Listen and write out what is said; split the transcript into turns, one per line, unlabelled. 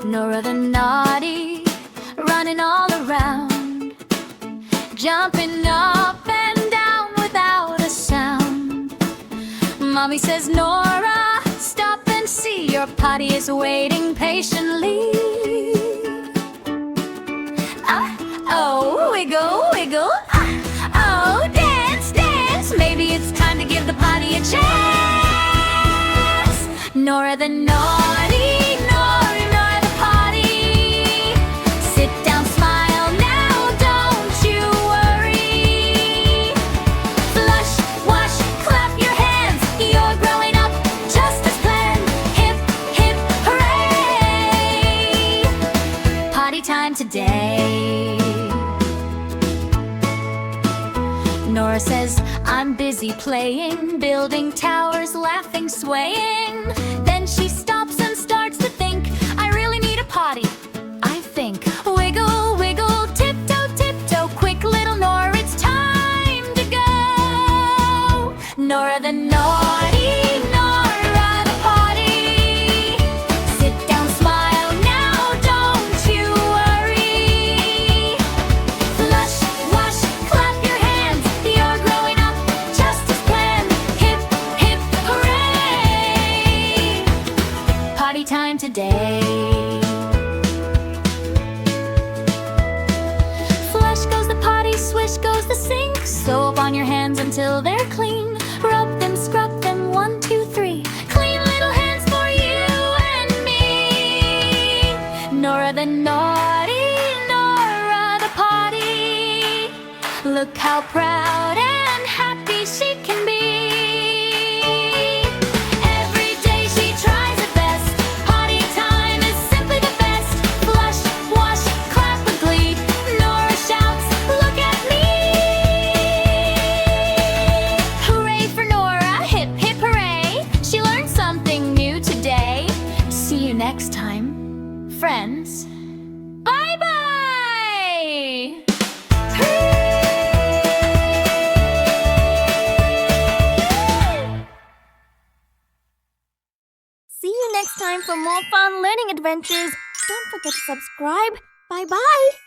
Nora the Naughty, running all around, jumping up and down without a sound. Mommy says, Nora, stop and see, your potty is waiting patiently. Oh, wiggle, wiggle. Oh, dance, dance. Maybe it's time to give the potty a chance. Nora the Naughty, Nora the Potty. Sit down, smile now, don't you worry. Flush, wash, clap your hands. You're growing up just as planned. Hip, hip, hooray. Potty time today. Nora says, I'm busy playing, building towers, laughing, swaying. Then she stops and starts to think, I really need a potty, I think. Wiggle, wiggle, tiptoe, tiptoe, quick little Nora, it's time to go. Nora the Naughty, Nora the Potty. Sit down, smile now, don't you worry. Flush, wash, clap your hands. You're growing up just as planned. Hip, hip, hooray. Potty time today. Flush goes the potty, swish goes the sink. Soap on your hands until they're clean. Rub them, scrub them, 1, 2, 3. Clean little hands for you and me. Nora the Naughty, Nora the Potty. Look how proud and happy she can be. Every day she tries her best. Potty time is simply the best. Flush, wash, clap with glee. Nora shouts, look at me. Hooray for Nora, hip, hip, hooray. She learned something new today. See you next time, friends. Bye-bye!
See you next time for more fun learning adventures. Don't forget to subscribe. Bye-bye.